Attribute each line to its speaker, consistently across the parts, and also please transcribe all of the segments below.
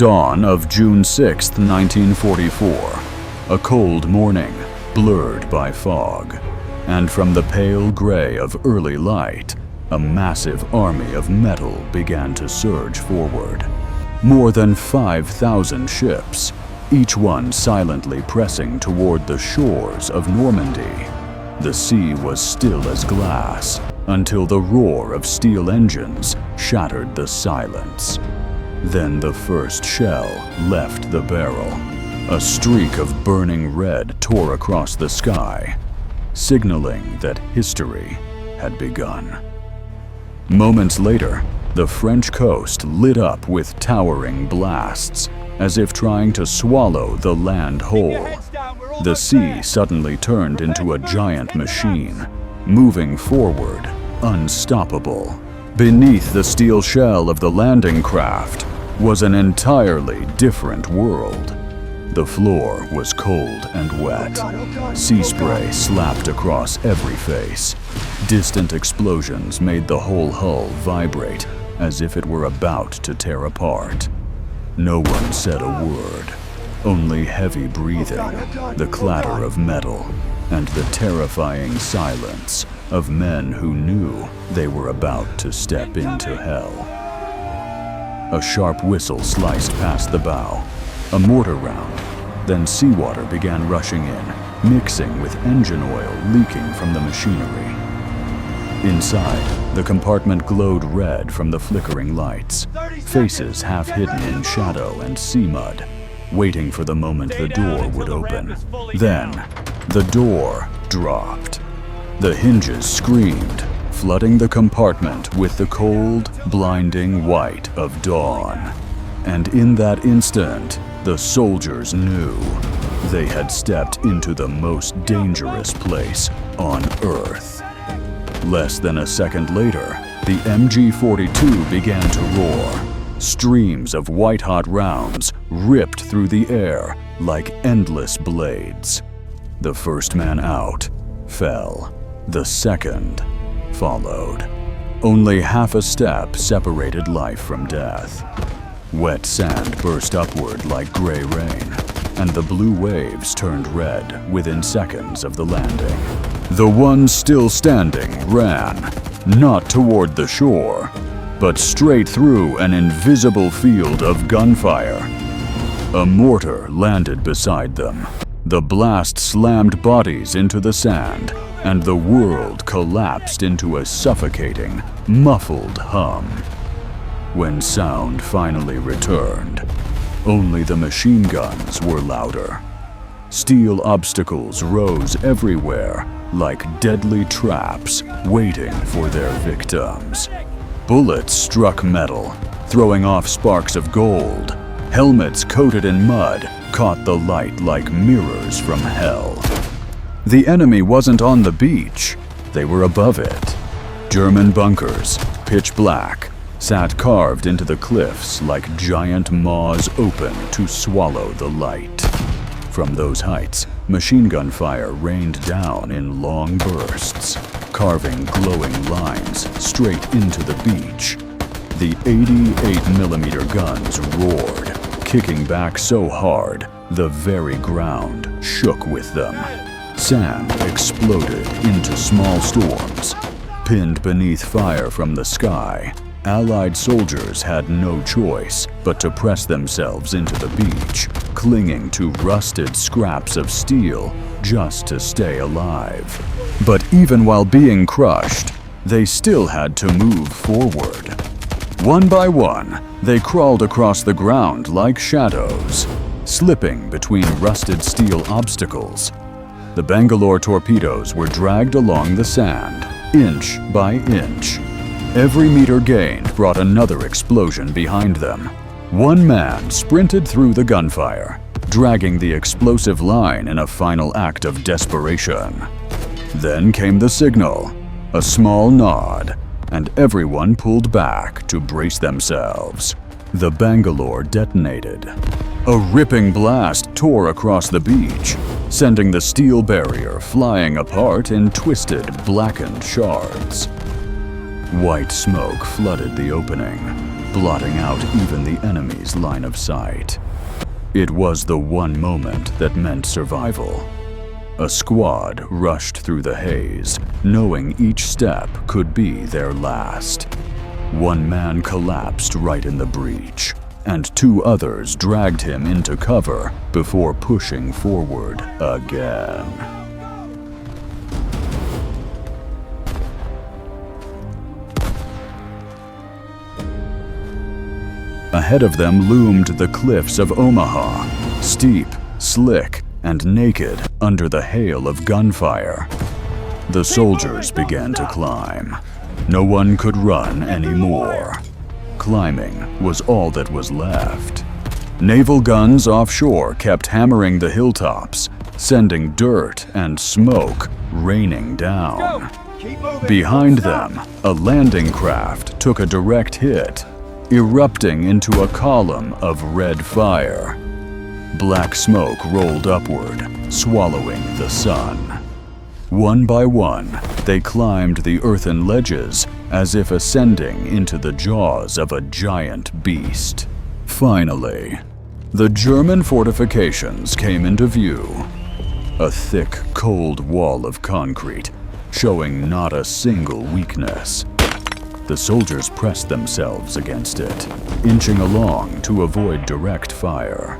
Speaker 1: dawn of June 6, 1944. A cold morning, blurred by fog. And from the pale gray of early light, a massive army of metal began to surge forward. More than 5,000 ships, each one silently pressing toward the shores of Normandy. The sea was still as glass until the roar of steel engines shattered the silence. Then the first shell left the barrel. A streak of burning red tore across the sky, signaling that history had begun. Moments later, the French coast lit up with towering blasts, as if trying to swallow the land whole. The sea suddenly turned into a giant machine, moving forward, unstoppable. Beneath the steel shell of the landing craft was an entirely different world. The floor was cold and wet. Sea spray slapped across every face. Distant explosions made the whole hull vibrate as if it were about to tear apart. No one said a word, only heavy breathing, the clatter of metal, and the terrifying silence of men who knew they were about to step into hell. A sharp whistle sliced past the bow, a mortar round. Then seawater began rushing in, mixing with engine oil leaking from the machinery. Inside, the compartment glowed red from the flickering lights, faces half hidden in shadow and sea mud, waiting for the moment the door would open. Then, the door dropped. The hinges screamed, flooding the compartment with the cold, blinding white of dawn. And in that instant, the soldiers knew they had stepped into the most dangerous place on Earth. Less than a second later, the MG-42 began to roar. Streams of white-hot rounds ripped through the air like endless blades. The first man out fell. The second followed. Only half a step separated life from death. Wet sand burst upward like gray rain, and the blue waves turned red within seconds of the landing. The ones still standing ran, not toward the shore, but straight through an invisible field of gunfire. A mortar landed beside them. The blast slammed bodies into the sand, and the world collapsed into a suffocating, muffled hum. When sound finally returned, only the machine guns were louder. Steel obstacles rose everywhere like deadly traps waiting for their victims. Bullets struck metal, throwing off sparks of gold. Helmets coated in mud caught the light like mirrors from hell. The enemy wasn't on the beach, they were above it. German bunkers, pitch black, sat carved into the cliffs like giant maws open to swallow the light. From those heights, machine gun fire rained down in long bursts, carving glowing lines straight into the beach. The 88mm guns roared, kicking back so hard the very ground shook with them. Sand exploded into small storms. Pinned beneath fire from the sky, Allied soldiers had no choice but to press themselves into the beach, clinging to rusted scraps of steel just to stay alive. But even while being crushed, they still had to move forward. One by one, they crawled across the ground like shadows, slipping between rusted steel obstacles. The Bangalore torpedoes were dragged along the sand, inch by inch. Every meter gained brought another explosion behind them. One man sprinted through the gunfire, dragging the explosive line in a final act of desperation. Then came the signal, a small nod, and everyone pulled back to brace themselves. The Bangalore detonated. A ripping blast tore across the beach, sending the steel barrier flying apart in twisted, blackened shards. White smoke flooded the opening. blotting out even the enemy's line of sight. It was the one moment that meant survival. A squad rushed through the haze, knowing each step could be their last. One man collapsed right in the breach, and two others dragged him into cover before pushing forward again. Ahead of them loomed the cliffs of Omaha, steep, slick, and naked under the hail of gunfire. The soldiers began to climb. No one could run anymore. Climbing was all that was left. Naval guns offshore kept hammering the hilltops, sending dirt and smoke raining down. Behind them, a landing craft took a direct hit, erupting into a column of red fire. Black smoke rolled upward, swallowing the sun. One by one, they climbed the earthen ledges as if ascending into the jaws of a giant beast. Finally, the German fortifications came into view. A thick, cold wall of concrete, showing not a single weakness. The soldiers pressed themselves against it, inching along to avoid direct fire.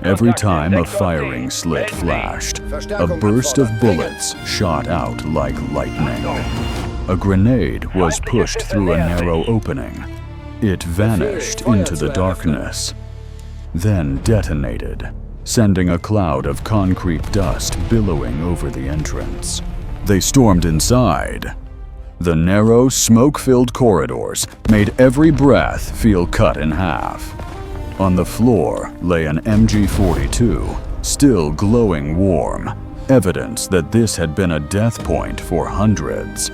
Speaker 1: Every time a firing slit flashed, a burst of bullets shot out like lightning. A grenade was pushed through a narrow opening. It vanished into the darkness, then detonated, sending a cloud of concrete dust billowing over the entrance. They stormed inside. The narrow, smoke-filled corridors made every breath feel cut in half. On the floor lay an MG-42, still glowing warm, evidence that this had been a death point for hundreds.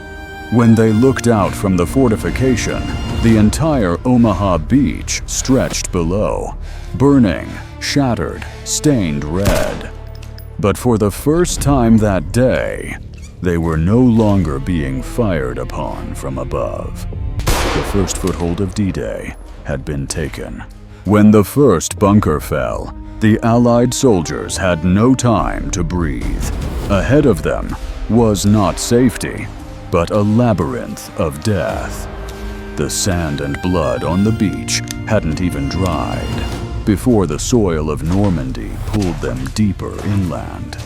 Speaker 1: When they looked out from the fortification, the entire Omaha beach stretched below, burning, shattered, stained red. But for the first time that day, they were no longer being fired upon from above. The first foothold of D-Day had been taken. When the first bunker fell, the Allied soldiers had no time to breathe. Ahead of them was not safety, but a labyrinth of death. The sand and blood on the beach hadn't even dried before the soil of Normandy pulled them deeper inland.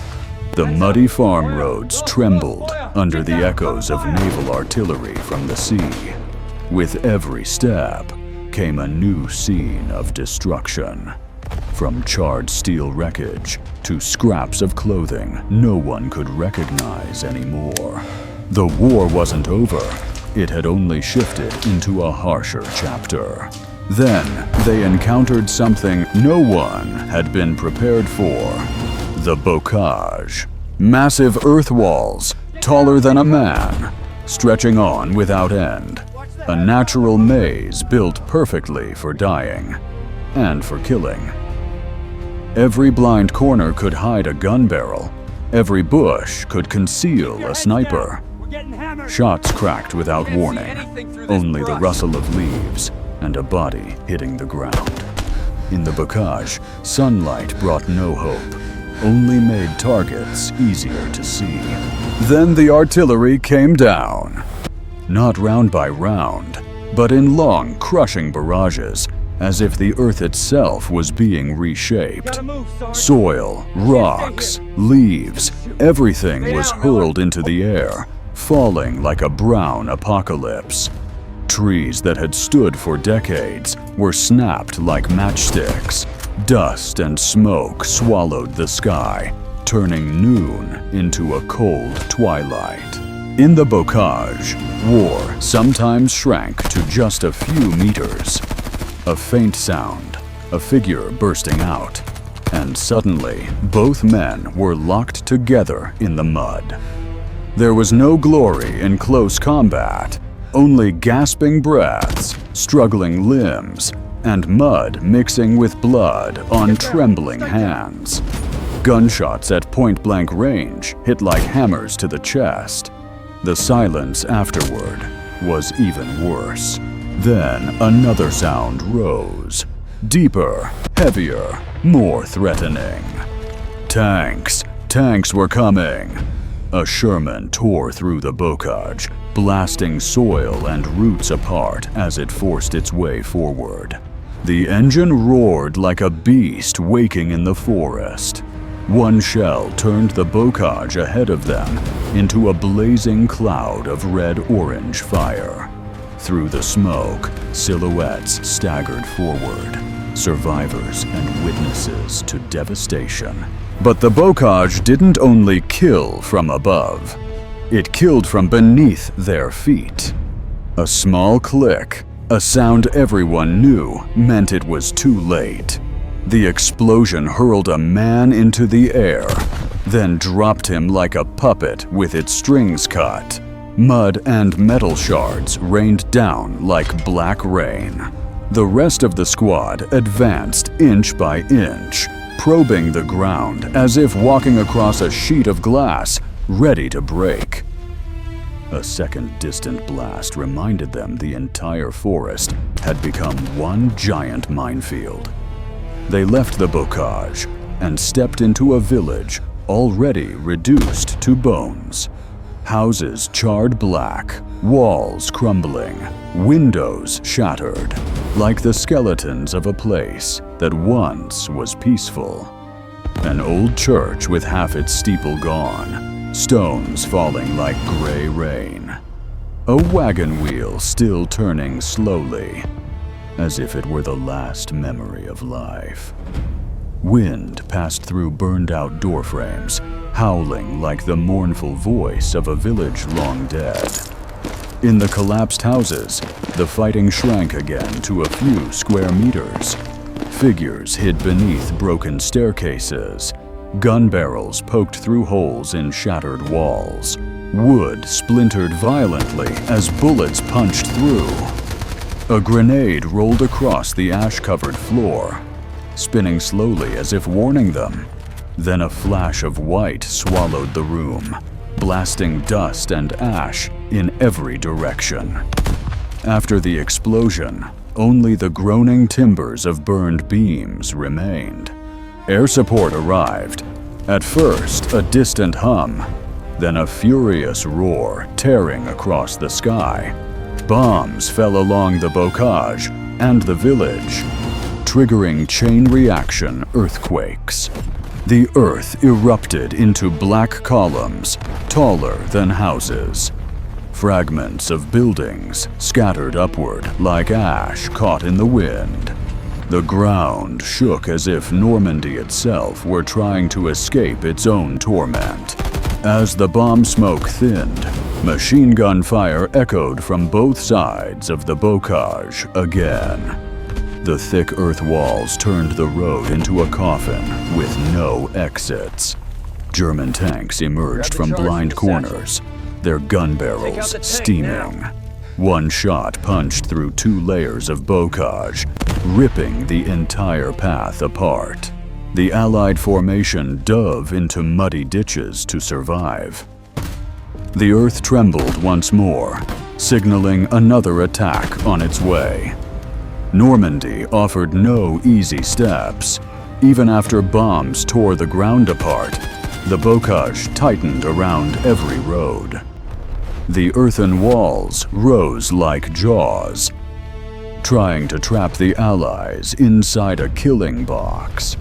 Speaker 1: The muddy farm roads trembled under the echoes of naval artillery from the sea. With every step came a new scene of destruction. From charred steel wreckage to scraps of clothing no one could recognize anymore. The war wasn't over. It had only shifted into a harsher chapter. Then they encountered something no one had been prepared for. The bocage. Massive earth walls, taller than a man, stretching on without end. A natural maze built perfectly for dying and for killing. Every blind corner could hide a gun barrel. Every bush could conceal a sniper. Shots cracked without warning, only the rustle of leaves and a body hitting the ground. In the bocage, sunlight brought no hope, only made targets easier to see. Then the artillery came down. Not round by round, but in long, crushing barrages, as if the earth itself was being reshaped. Soil, rocks, leaves, everything was hurled into the air, falling like a brown apocalypse. Trees that had stood for decades were snapped like matchsticks. Dust and smoke swallowed the sky, turning noon into a cold twilight. In the bocage, war sometimes shrank to just a few meters. A faint sound, a figure bursting out, and suddenly both men were locked together in the mud. There was no glory in close combat, only gasping breaths, struggling limbs, and mud mixing with blood on trembling hands. Gunshots at point-blank range hit like hammers to the chest. The silence afterward was even worse. Then another sound rose. Deeper, heavier, more threatening. Tanks! Tanks were coming! A Sherman tore through the bocage, blasting soil and roots apart as it forced its way forward. The engine roared like a beast waking in the forest. One shell turned the bocage ahead of them into a blazing cloud of red-orange fire. Through the smoke, silhouettes staggered forward, survivors and witnesses to devastation. But the bocage didn't only kill from above. It killed from beneath their feet. A small click, a sound everyone knew, meant it was too late. The explosion hurled a man into the air, then dropped him like a puppet with its strings cut. Mud and metal shards rained down like black rain. The rest of the squad advanced inch by inch, probing the ground as if walking across a sheet of glass, ready to break. A second distant blast reminded them the entire forest had become one giant minefield. They left the bocage and stepped into a village already reduced to bones. Houses charred black, walls crumbling, windows shattered, like the skeletons of a place that once was peaceful. An old church with half its steeple gone, stones falling like gray rain. A wagon wheel still turning slowly, as if it were the last memory of life. Wind passed through burned-out doorframes, howling like the mournful voice of a village long dead. In the collapsed houses, the fighting shrank again to a few square meters. Figures hid beneath broken staircases. Gun barrels poked through holes in shattered walls. Wood splintered violently as bullets punched through. A grenade rolled across the ash-covered floor, spinning slowly as if warning them. Then a flash of white swallowed the room, blasting dust and ash in every direction. After the explosion, only the groaning timbers of burned beams remained. Air support arrived. At first, a distant hum, then a furious roar tearing across the sky. Bombs fell along the bocage and the village, triggering chain reaction earthquakes. The earth erupted into black columns, taller than houses. Fragments of buildings scattered upward like ash caught in the wind. The ground shook as if Normandy itself were trying to escape its own torment. As the bomb smoke thinned, machine gun fire echoed from both sides of the bocage again. The thick earth walls turned the road into a coffin with no exits. German tanks emerged from blind corners, their gun barrels steaming. One shot punched through 2 layers of bocage, ripping the entire path apart. The Allied formation dove into muddy ditches to survive. The earth trembled once more, signaling another attack on its way. Normandy offered no easy steps. Even after bombs tore the ground apart, the bocage tightened around every road. The earthen walls rose like jaws, trying to trap the Allies inside a killing box.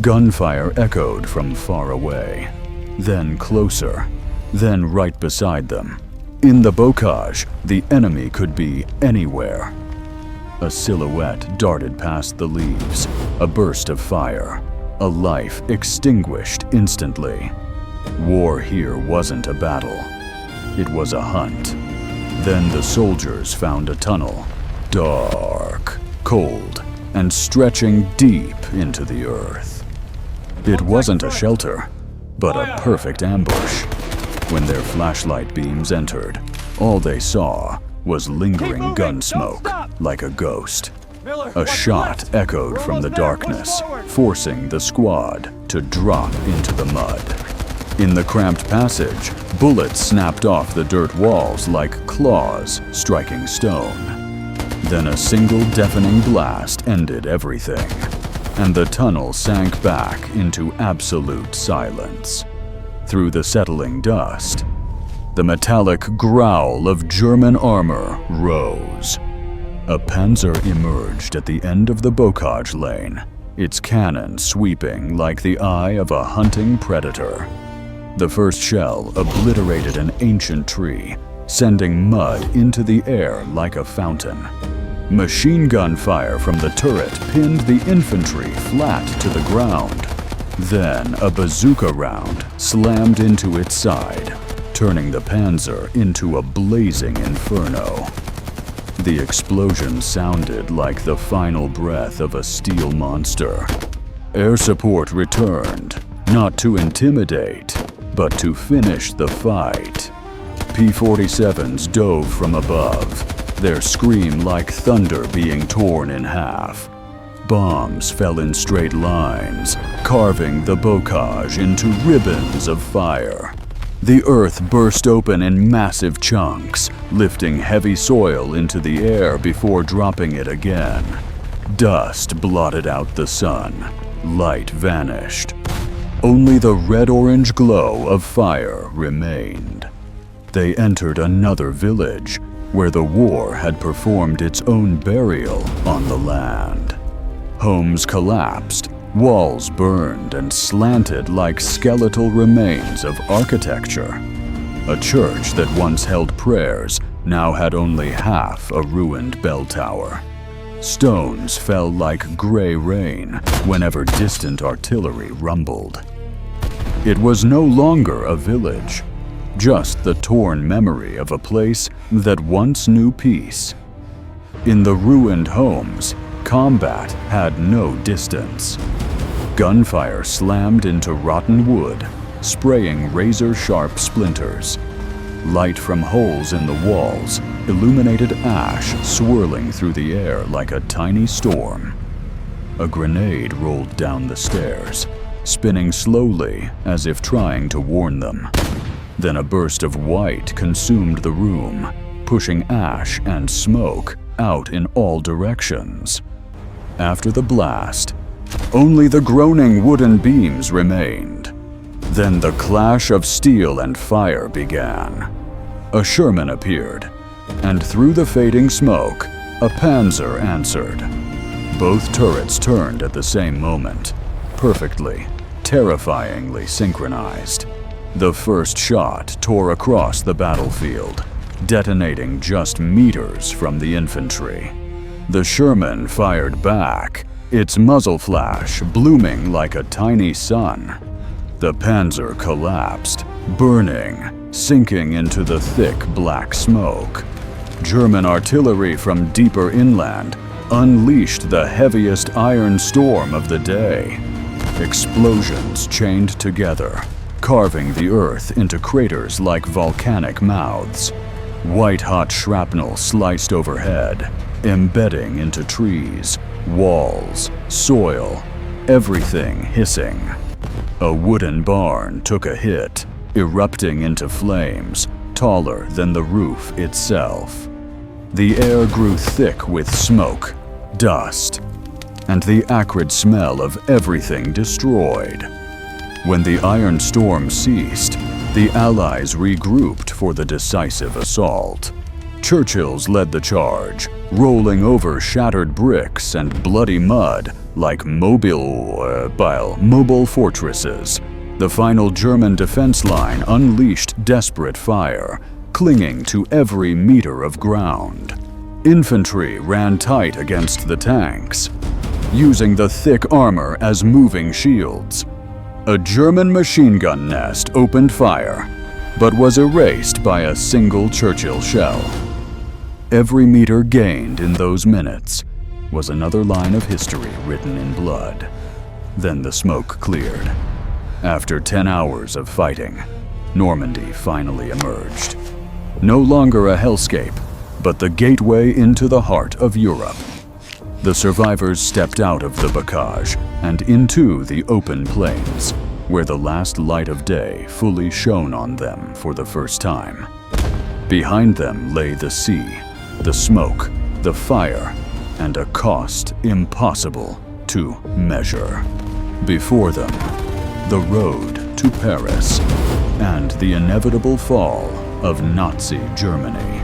Speaker 1: Gunfire echoed from far away, then closer, then right beside them. In the bocage, the enemy could be anywhere. A silhouette darted past the leaves, a burst of fire, a life extinguished instantly. War here wasn't a battle. It was a hunt. Then the soldiers found a tunnel, dark, cold, and stretching deep into the earth. It wasn't a shelter, but a perfect ambush. When their flashlight beams entered, all they saw was lingering gun smoke like a ghost. A shot echoed from the darkness, forcing the squad to drop into the mud. In the cramped passage, bullets snapped off the dirt walls like claws striking stone. Then a single deafening blast ended everything, and the tunnel sank back into absolute silence. Through the settling dust, the metallic growl of German armor rose. A panzer emerged at the end of the bocage lane, its cannon sweeping like the eye of a hunting predator. The first shell obliterated an ancient tree, sending mud into the air like a fountain. Machine gun fire from the turret pinned the infantry flat to the ground. Then a bazooka round slammed into its side, turning the panzer into a blazing inferno. The explosion sounded like the final breath of a steel monster. Air support returned, not to intimidate, but to finish the fight. P-47s dove from above, their scream like thunder being torn in half. Bombs fell in straight lines, carving the bocage into ribbons of fire. The earth burst open in massive chunks, lifting heavy soil into the air before dropping it again. Dust blotted out the sun. Light vanished. Only the red-orange glow of fire remained. They entered another village, where the war had performed its own burial on the land. Homes collapsed, walls burned and slanted like skeletal remains of architecture. A church that once held prayers now had only half a ruined bell tower. Stones fell like gray rain whenever distant artillery rumbled. It was no longer a village, just the torn memory of a place that once knew peace. In the ruined homes, combat had no distance. Gunfire slammed into rotten wood, spraying razor-sharp splinters. Light from holes in the walls illuminated ash swirling through the air like a tiny storm. A grenade rolled down the stairs, spinning slowly as if trying to warn them. Then a burst of white consumed the room, pushing ash and smoke out in all directions. After the blast, only the groaning wooden beams remained. Then the clash of steel and fire began. A Sherman appeared, and through the fading smoke, a Panzer answered. Both turrets turned at the same moment, perfectly, terrifyingly synchronized. The first shot tore across the battlefield, detonating just meters from the infantry. The Sherman fired back, its muzzle flash blooming like a tiny sun. The Panzer collapsed, burning, sinking into the thick black smoke. German artillery from deeper inland unleashed the heaviest iron storm of the day. Explosions chained together, carving the earth into craters like volcanic mouths. White-hot shrapnel sliced overhead, embedding into trees, walls, soil, everything hissing. A wooden barn took a hit, erupting into flames, taller than the roof itself. The air grew thick with smoke, dust, and the acrid smell of everything destroyed. When the iron storm ceased, the Allies regrouped for the decisive assault. Churchill's led the charge, rolling over shattered bricks and bloody mud like mobile fortresses. The final German defense line unleashed desperate fire, clinging to every meter of ground. Infantry ran tight against the tanks, using the thick armor as moving shields. A German machine gun nest opened fire, but was erased by a single Churchill shell. Every meter gained in those minutes was another line of history written in blood. Then the smoke cleared. After 10 hours of fighting, Normandy finally emerged. No longer a hellscape, but the gateway into the heart of Europe. The survivors stepped out of the bocage and into the open plains, where the last light of day fully shone on them for the first time. Behind them lay the sea, the smoke, the fire, and a cost impossible to measure. Before them, the road to Paris and the inevitable fall of Nazi Germany.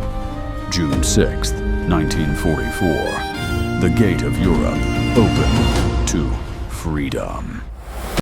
Speaker 1: June 6, 1944, the gate of Europe opened to freedom.